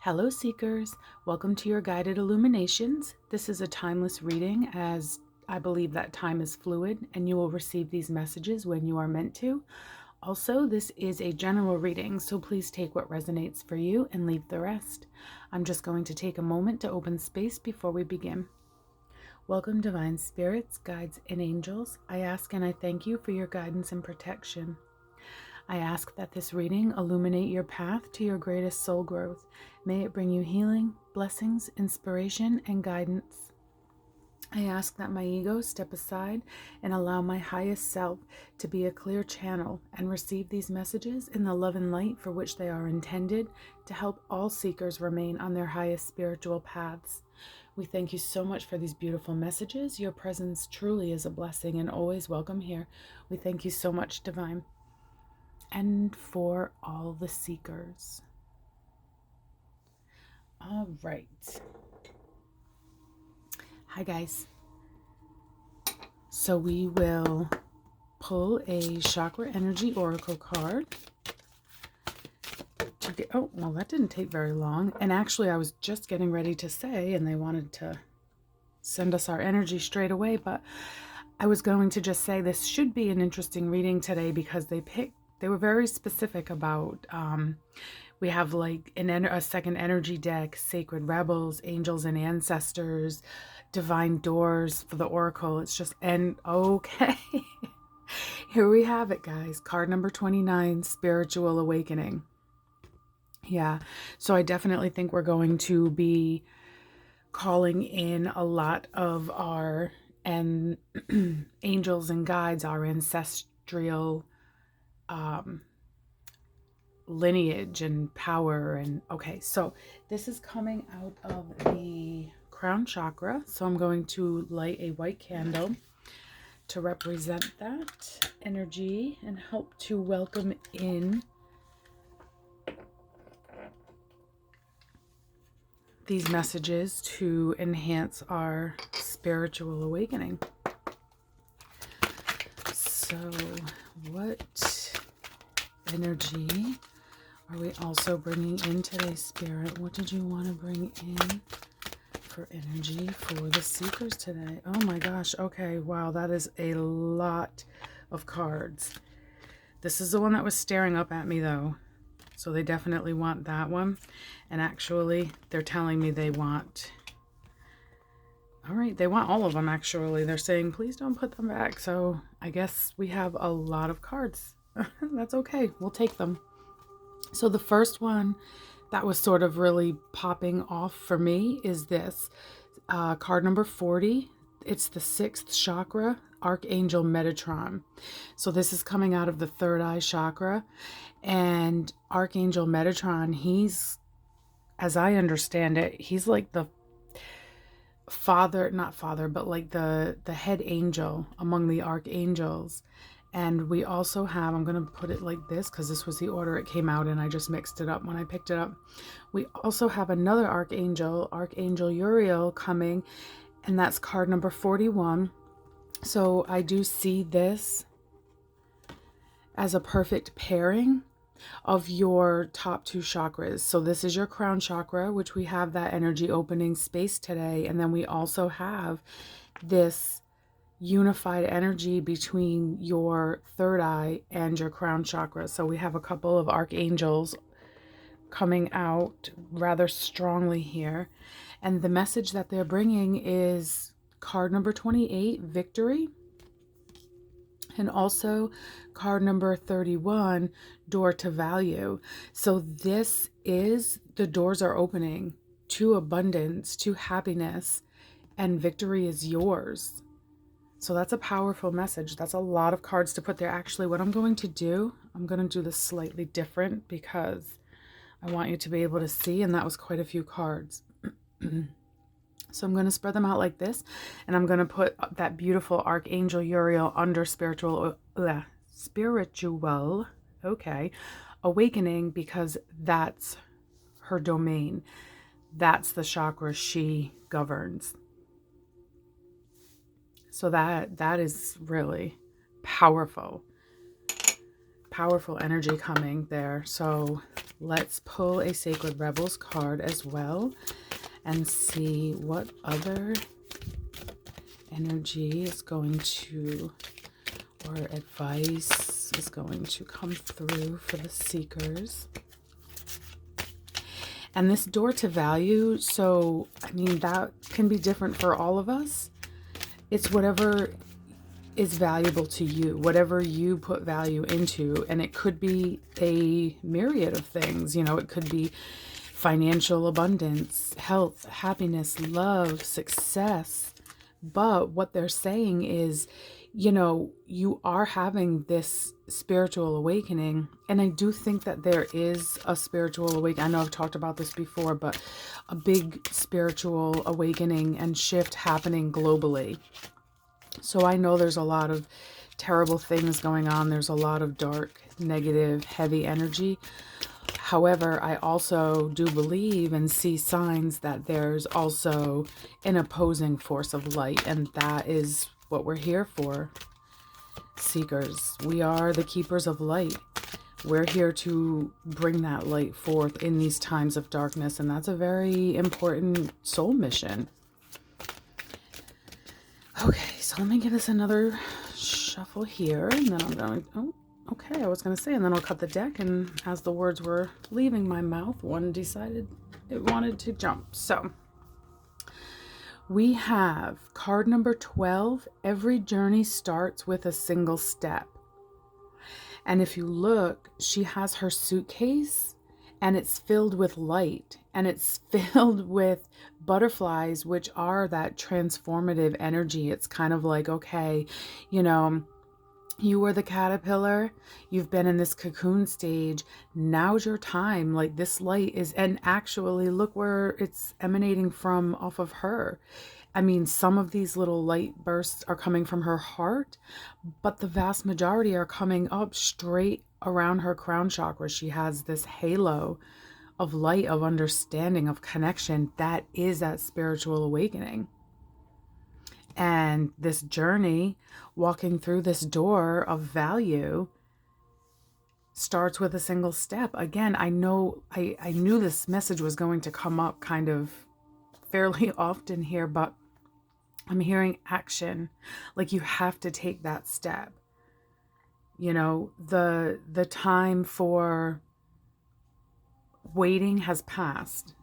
Hello Seekers, welcome to your Guided Illuminations. This is a timeless reading as I believe that time is fluid and you will receive these messages when you are meant to. Also, this is a general reading, so please take what resonates for you and leave the rest. I'm just going to take a moment to open space before we begin. Welcome divine spirits, guides, and angels. I ask and I thank you for your guidance and protection. I ask that this reading illuminate your path to your greatest soul growth. May it bring you healing, blessings, inspiration, and guidance. I ask that my ego step aside and allow my highest self to be a clear channel and receive these messages in the love and light for which they are intended to help all seekers remain on their highest spiritual paths. We thank you so much for these beautiful messages. Your presence truly is a blessing and always welcome here. We thank you so much, Divine. And for all the seekers. All right. Hi guys. So we will pull a Chakra Energy Oracle card. Oh, well, that didn't take very long. And actually I was just getting ready to say, and they wanted to send us our energy straight away, but I was going to just say this should be an interesting reading today because they were very specific about, we have like a second energy deck, Sacred Rebels, Angels and Ancestors, Divine Doors for the Oracle. It's just, and okay, here we have it, guys. Card number 29, Spiritual Awakening. Yeah, so I definitely think we're going to be calling in a lot of our angels and guides, our ancestral lineage and power. And okay, so this is coming out of the crown chakra, so I'm going to light a white candle to represent that energy and help to welcome in these messages to enhance our spiritual awakening. So what energy are we also bringing in today, Spirit? What did you want to bring in for energy for the seekers today? Oh my gosh. Okay. Wow. That is a lot of cards. This is the one that was staring up at me though. So they definitely want that one. And actually they're telling me they want, all right, they want all of them actually. They're saying, please don't put them back. So I guess we have a lot of cards. That's okay. We'll take them. So the first one that was sort of really popping off for me is this card number 40. It's the 6th chakra, Archangel Metatron. So this is coming out of the third eye chakra, and Archangel Metatron, he's, as I understand it, he's like the not father, but like the head angel among the archangels. And we also have, I'm going to put it like this because this was the order it came out and I just mixed it up when I picked it up. We also have another archangel, Archangel Uriel, coming, and that's card number 41. So I do see this as a perfect pairing of your top two chakras. So this is your crown chakra, which we have that energy opening space today. And then we also have this unified energy between your third eye and your crown chakra. So we have a couple of archangels coming out rather strongly here. And the message that they're bringing is card number 28, Victory. And also card number 31, Door to Value. So this is, the doors are opening to abundance, to happiness, and victory is yours. So that's a powerful message. That's a lot of cards to put there. Actually, what I'm going to do, I'm going to do this slightly different because I want you to be able to see, and that was quite a few cards. So I'm going to spread them out like this, and I'm going to put that beautiful Archangel Uriel under spiritual, okay, awakening, because that's her domain. That's the chakra she governs. So that is really powerful. powerful energy coming there. So let's pull a Sacred Rebels card as well and see what other energy is going to, or advice is going to come through for the seekers. And this door to value, so I mean, that can be different for all of us. It's whatever is valuable to you, whatever you put value into. And it could be a myriad of things. You know, it could be financial abundance, health, happiness, love, success. But what they're saying is, you know, you are having this spiritual awakening. And I do think that there is a spiritual awakening. I know I've talked about this before, but a big spiritual awakening and shift happening globally. So I know there's a lot of terrible things going on. There's a lot of dark, negative, heavy energy. However, I also do believe and see signs that there's also an opposing force of light, and that is what we're here for, seekers. We are the keepers of light. We're here to bring that light forth in these times of darkness, and that's a very important soul mission. Okay, so let me give this another shuffle here, and then I'm going, oh, okay, I was going to say, and then I'll cut the deck, and as the words were leaving my mouth, one decided it wanted to jump. So we have card number 12. Every journey starts with a single step. And if you look, she has her suitcase and it's filled with light, and it's filled with butterflies, which are that transformative energy. It's kind of like, okay, you know, you were the caterpillar, you've been in this cocoon stage, now's your time. Like, this light is, and actually look where it's emanating from off of her. I mean, some of these little light bursts are coming from her heart, but the vast majority are coming up straight around her crown chakra. She has this halo of light, of understanding, of connection. That is that spiritual awakening. And this journey, walking through this door of value, starts with a single step. Again, I know I knew this message was going to come up kind of fairly often here, but I'm hearing action. Like, you have to take that step. You know, the time for waiting has passed.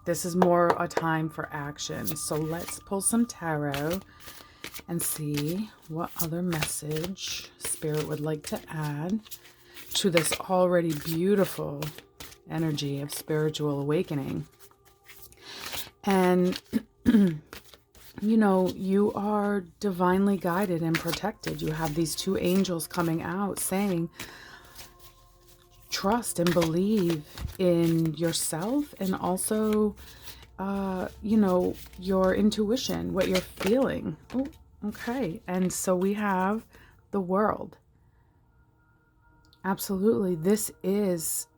This is more a time for action. So let's pull some tarot and see what other message Spirit would like to add to this already beautiful energy of spiritual awakening. And, you know, you are divinely guided and protected. You have these two angels coming out saying, trust and believe in yourself, and also, you know, your intuition, what you're feeling. Oh, okay. And so we have the world. Absolutely. This is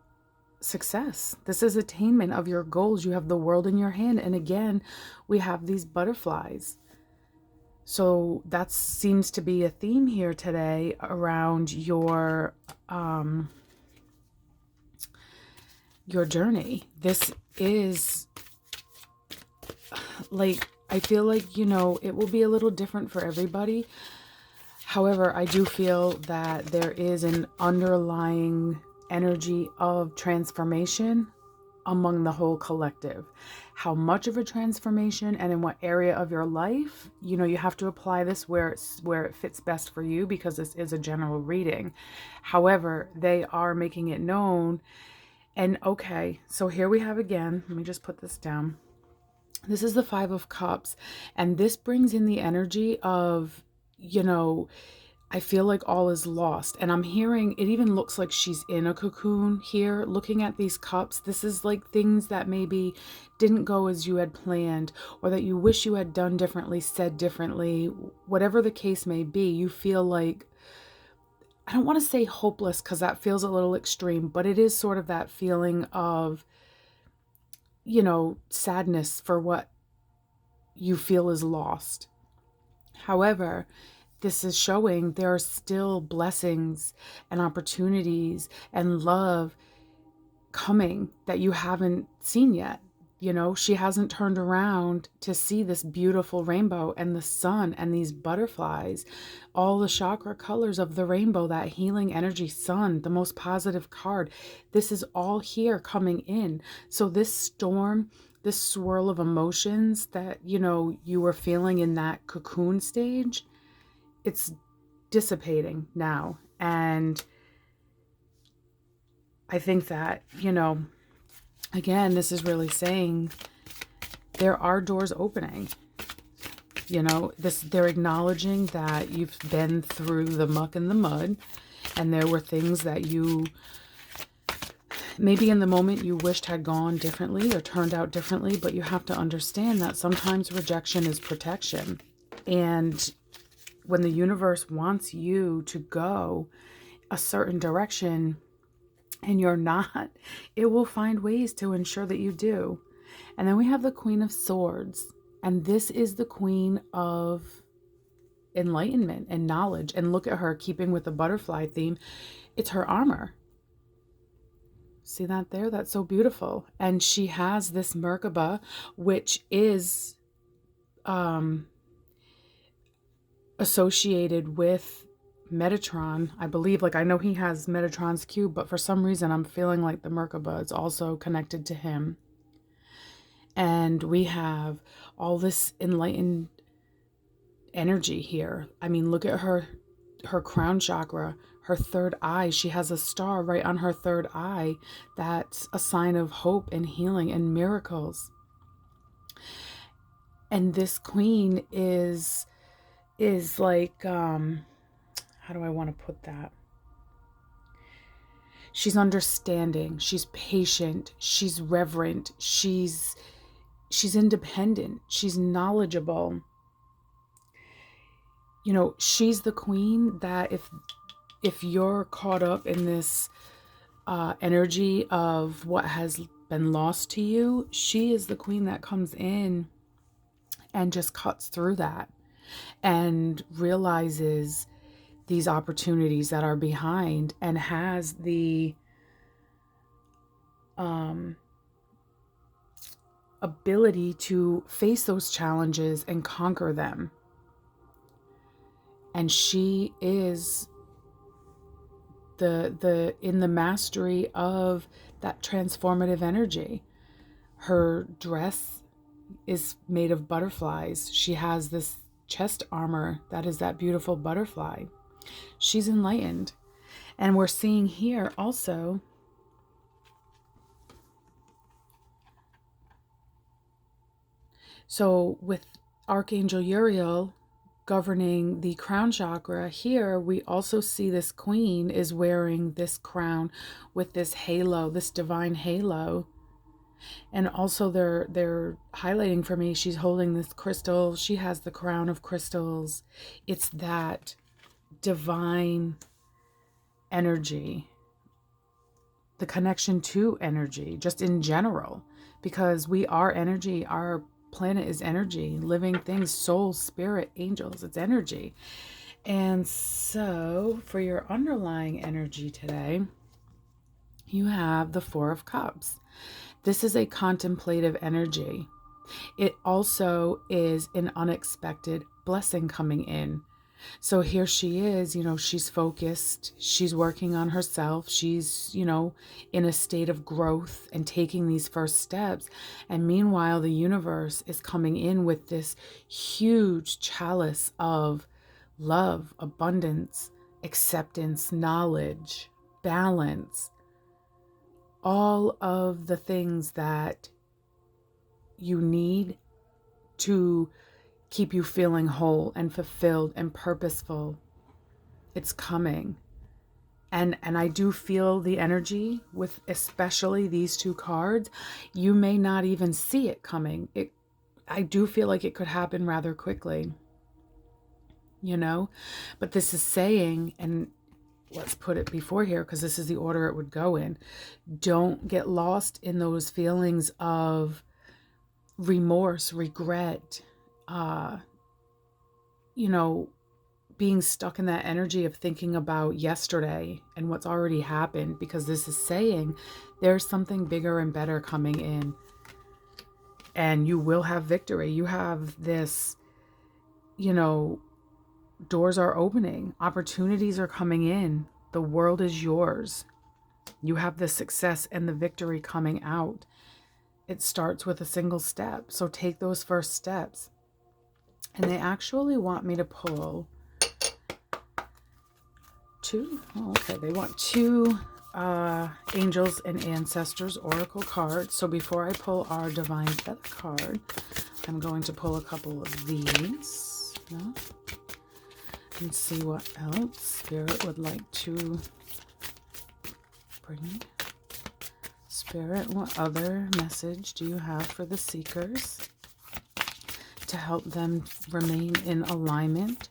success. This is attainment of your goals. You have the world in your hand. And again, we have these butterflies. So that seems to be a theme here today around your journey. This is like, I feel like, you know, it will be a little different for everybody. However, I do feel that there is an underlying energy of transformation among the whole collective. How much of a transformation and in what area of your life, you know, you have to apply this where it fits best for you, because this is a general reading. However, they are making it known. And okay, so here we have again, let me just put this down. This is the Five of Cups, and this brings in the energy of, you know, I feel like all is lost. And I'm hearing, it even looks like she's in a cocoon here, looking at these cups. This is like things that maybe didn't go as you had planned, or that you wish you had done differently, said differently, whatever the case may be. You feel like, I don't want to say hopeless, because that feels a little extreme, but it is sort of that feeling of, you know, sadness for what you feel is lost. However, this is showing there are still blessings and opportunities and love coming that you haven't seen yet. You know, she hasn't turned around to see this beautiful rainbow and the sun and these butterflies, all the chakra colors of the rainbow, that healing energy, sun, the most positive card. This is all here coming in. So this storm, this swirl of emotions that, you know, you were feeling in that cocoon stage, it's dissipating now. And I think that, you know, again, this is really saying there are doors opening. You know, they're acknowledging that you've been through the muck and the mud, and there were things that you maybe in the moment you wished had gone differently or turned out differently, but you have to understand that sometimes rejection is protection. And when the universe wants you to go a certain direction and you're not, it will find ways to ensure that you do. And then we have the Queen of Swords. And this is the Queen of enlightenment and knowledge. And look at her, keeping with the butterfly theme. It's her armor. See that there? That's so beautiful. And she has this Merkaba, which is associated with Metatron, I believe. Like, I know he has Metatron's cube, but for some reason I'm feeling like the Merkaba is also connected to him. And we have all this enlightened energy here. I mean, look at her crown chakra, her third eye. She has a star right on her third eye. That's a sign of hope and healing and miracles. And this queen is like, how do I want to put that? She's understanding, she's patient, she's reverent, she's independent, she's knowledgeable. You know, she's the queen that if you're caught up in this energy of what has been lost to you, she is the queen that comes in and just cuts through that and realizes these opportunities that are behind and has the ability to face those challenges and conquer them. And she is in the mastery of that transformative energy. Her dress is made of butterflies. She has this chest armor that is that beautiful butterfly. She's enlightened. And we're seeing here also so with Archangel Uriel governing the crown chakra, here we also see this queen is wearing this crown with this halo, this divine halo. And also they're highlighting for me, she's holding this crystal. She has the crown of crystals. It's that divine energy, the connection to energy, just in general, because we are energy. Our planet is energy, living things, soul, spirit, angels, it's energy. And so for your underlying energy today, you have the Four of Cups. This is a contemplative energy. It also is an unexpected blessing coming in. So here she is, you know, she's focused, she's working on herself, she's, you know, in a state of growth and taking these first steps. And meanwhile, the universe is coming in with this huge chalice of love, abundance, acceptance, knowledge, balance, all of the things that you need to keep you feeling whole and fulfilled and purposeful. It's coming. And I do feel the energy with especially these two cards. You may not even see it coming. I do feel like it could happen rather quickly, you know, but this is saying, and let's put it before here because this is the order it would go in. Don't get lost in those feelings of remorse, regret, you know, being stuck in that energy of thinking about yesterday and what's already happened, because this is saying there's something bigger and better coming in, and you will have victory. You have this, you know, doors are opening, opportunities are coming in, the world is yours. You have the success and the victory coming out. It starts with a single step, so take those first steps. And they actually want me to pull two. Oh, okay, they want two Angels and Ancestors Oracle cards. So before I pull our Divine Feather card, I'm going to pull a couple of these, yeah, and see what else Spirit would like to bring. Spirit, what other message do you have for the seekers to help them remain in alignment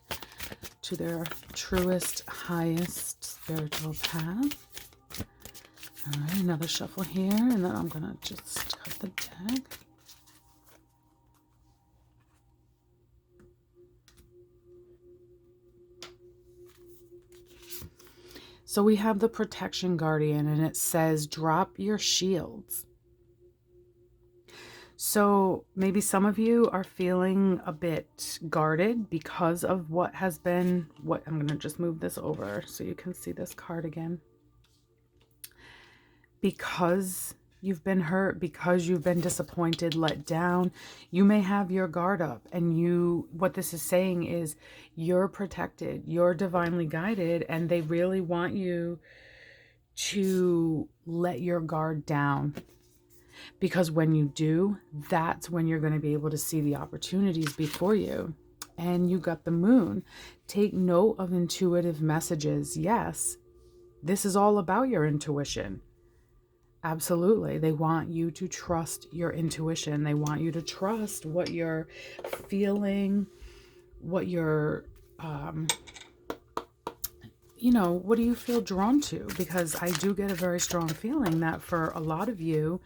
to their truest, highest spiritual path? All right, another shuffle here, and then I'm going to just cut the deck. So we have the Protection Guardian, and it says, drop your shields. So maybe some of you are feeling a bit guarded because of what has been, I'm going to just move this over so you can see this card again. Because you've been hurt, because you've been disappointed, let down, you may have your guard up, and what this is saying is you're protected, you're divinely guided, and they really want you to let your guard down. Because when you do, that's when you're going to be able to see the opportunities before you. And you got the Moon. Take note of intuitive messages. Yes, this is all about your intuition. Absolutely. They want you to trust your intuition. They want you to trust what you're feeling, what you're, what do you feel drawn to? Because I do get a very strong feeling that for a lot of you,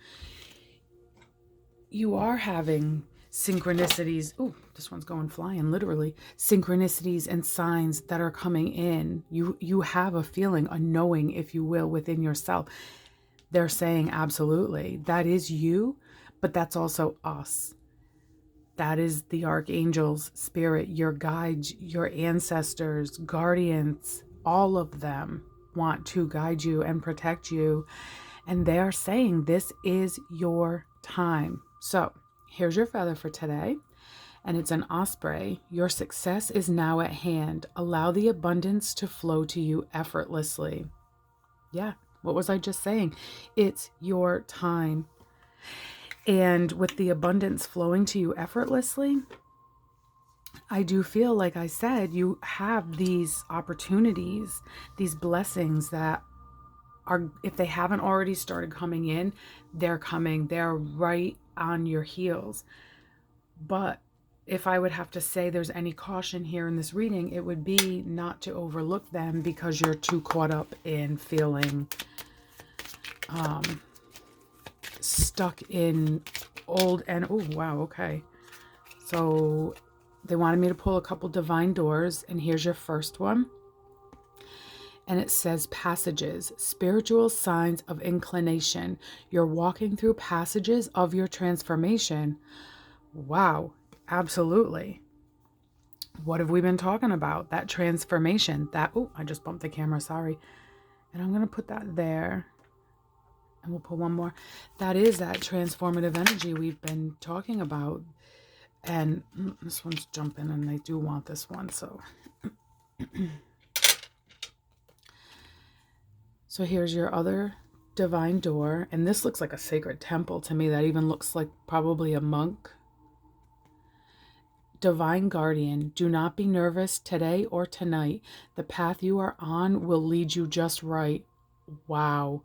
you are having synchronicities. Oh, this one's going flying, literally. Synchronicities and signs that are coming in. You have a feeling, a knowing, if you will, within yourself. They're saying, absolutely, that is you, but that's also us. That is the archangels, spirit, your guides, your ancestors, guardians, all of them want to guide you and protect you. And they are saying this is your time. So here's your feather for today. And it's an osprey. Your success is now at hand. Allow the abundance to flow to you effortlessly. Yeah. What was I just saying? It's your time. And with the abundance flowing to you effortlessly, I do feel, like I said, you have these opportunities, these blessings that are, if they haven't already started coming in, they're coming. They're right on your heels. But if I would have to say there's any caution here in this reading, it would be not to overlook them because you're too caught up in feeling stuck in old and oh wow, okay. So they wanted me to pull a couple divine doors, and here's your first one. And it says passages, spiritual signs of inclination. You're walking through passages of your transformation. Wow, absolutely. What have we been talking about? That transformation, oh, I just bumped the camera, sorry. And I'm going to put that there. And we'll pull one more. That is that transformative energy we've been talking about. And this one's jumping, and they do want this one. So, so here's your other divine door. And this looks like a sacred temple to me. That even looks like probably a monk. Divine guardian, do not be nervous today or tonight. The path you are on will lead you just right. Wow.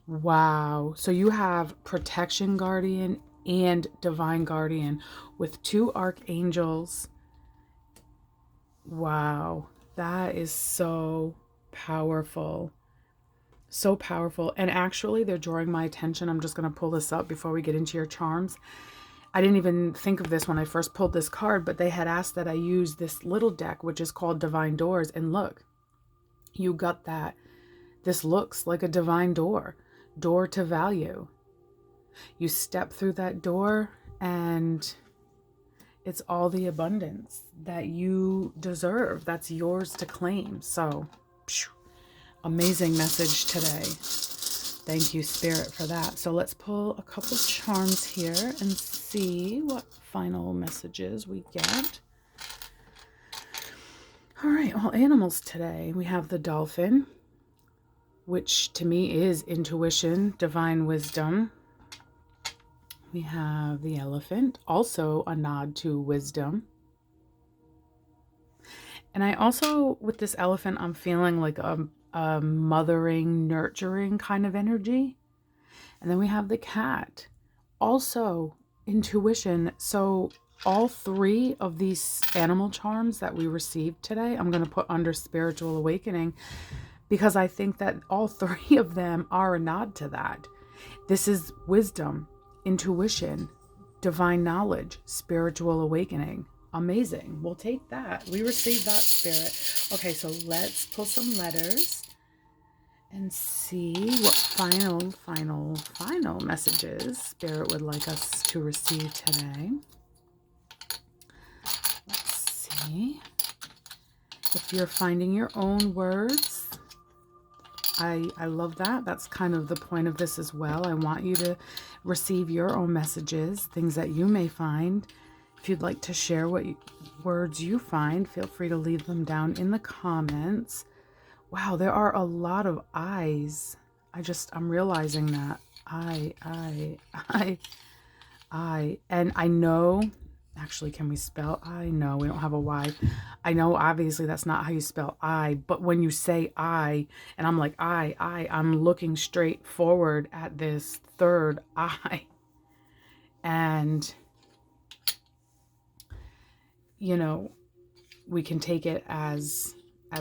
Wow. So you have protection guardian and divine guardian with two archangels. Wow. That is so powerful. So powerful. And actually, they're drawing my attention. I'm just going to pull this up before we get into your charms. I didn't even think of this when I first pulled this card, but they had asked that I use this little deck, which is called Divine Doors. And look, you got that. This looks like a divine door to value. You step through that door and it's all the abundance that you deserve. That's yours to claim. So, amazing message today. Thank you, Spirit, for that. So let's pull a couple charms here and see what final messages we get. All right, all animals today. We have the dolphin, which to me is intuition, divine wisdom. We have the elephant, also a nod to wisdom. And I also, with this elephant, I'm feeling like a mothering, nurturing kind of energy. And then we have the cat, also intuition. So all three of these animal charms that we received today, I'm going to put under spiritual awakening, because I think that all three of them are a nod to that. This is wisdom, intuition, divine knowledge, spiritual awakening. Amazing. We'll take that. We received that, Spirit. Okay, so let's pull some letters and see what final messages Spirit would like us to receive today. Let's see. If you're finding your own words, I love that. That's kind of the point of this as well. I want you to receive your own messages, things that you may find. If you'd like to share what words you find, feel free to leave them down in the comments. Wow, there are a lot of I's. I'm realizing that. I. And I know, actually, can we spell I? No, we don't have a Y. I know, obviously, that's not how you spell I. But when you say I, and I'm like, I'm looking straight forward at this third eye. And, you know, we can take it as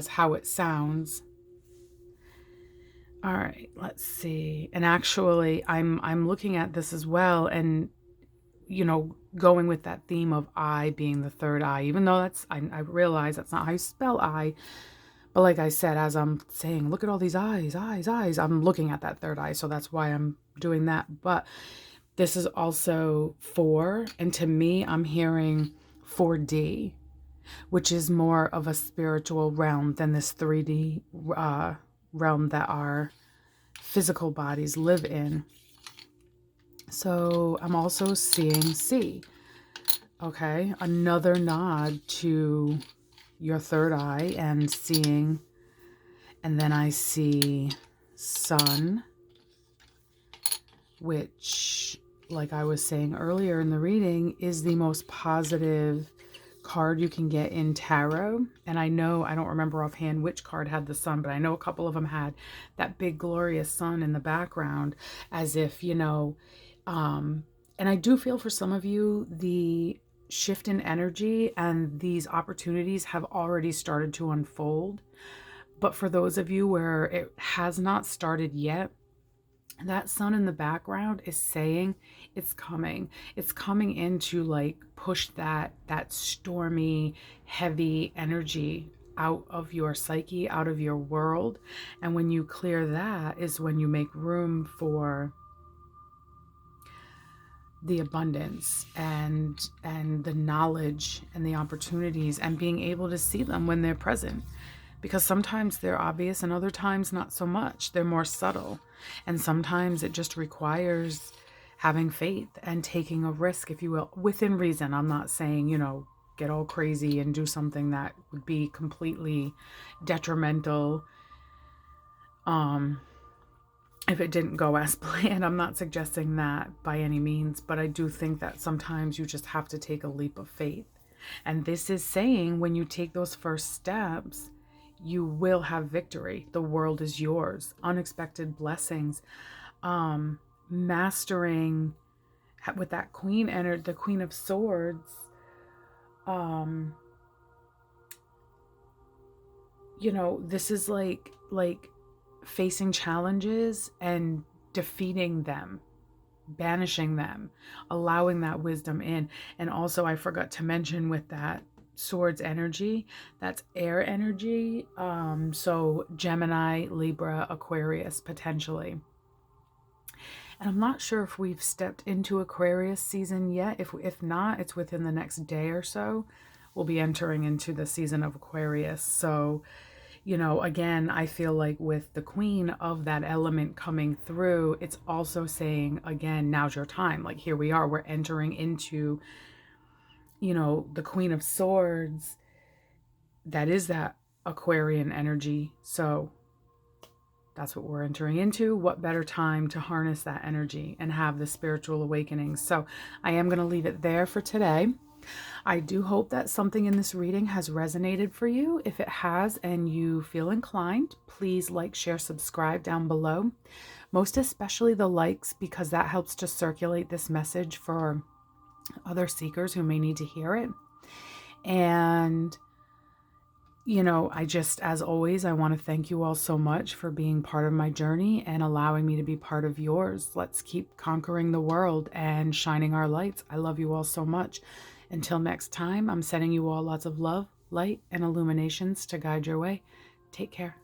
how it sounds. All right, let's see. And actually, I'm looking at this as well, and you know, going with that theme of I being the third eye, even though I realize that's not how you spell I. But like I said, as I'm saying, look at all these eyes, I'm looking at that third eye, so that's why I'm doing that. But this is also 4, and to me, I'm hearing 4D, which is more of a spiritual realm than this 3D realm that our physical bodies live in. So I'm also seeing C. Okay, another nod to your third eye and seeing. And then I see Sun, which, like I was saying earlier in the reading, is the most positive card you can get in tarot. And I know, I don't remember offhand which card had the sun, but I know a couple of them had that big glorious sun in the background, as if, you know, and I do feel for some of you, the shift in energy and these opportunities have already started to unfold. But for those of you where it has not started yet, that sun in the background is saying it's coming. It's coming in to like push that stormy, heavy energy out of your psyche, out of your world. And when you clear that is when you make room for the abundance and the knowledge and the opportunities and being able to see them when they're present. Because sometimes they're obvious and other times not so much. They're more subtle. And sometimes it just requires having faith and taking a risk, if you will, within reason. I'm not saying, you know, get all crazy and do something that would be completely detrimental if it didn't go as planned. I'm not suggesting that by any means, but I do think that sometimes you just have to take a leap of faith. And this is saying when you take those first steps, you will have victory. The world is yours. Unexpected blessings. Mastering with that queen energy, the Queen of Swords. You know, this is like facing challenges and defeating them. banishing them, allowing that wisdom in. And also, I forgot to mention with that swords energy, that's air energy. So Gemini, Libra, Aquarius, potentially. And I'm not sure if we've stepped into Aquarius season yet. If not, it's within the next day or so. We'll be entering into the season of Aquarius. So, you know, again, I feel like with the queen of that element coming through, it's also saying, again, now's your time. Like, here we are. We're entering into, you know, the Queen of Swords. That is that Aquarian energy. So that's what we're entering into. What better time to harness that energy and have the spiritual awakening? So I am going to leave it there for today. I do hope that something in this reading has resonated for you. If it has and you feel inclined, please like, share, subscribe down below. Most especially the likes, because that helps to circulate this message for other seekers who may need to hear it. And you know, as always, I want to thank you all so much for being part of my journey and allowing me to be part of yours. Let's keep conquering the world and shining our lights. I love you all so much. Until next time, I'm sending you all lots of love, light, and illuminations to guide your way. Take care.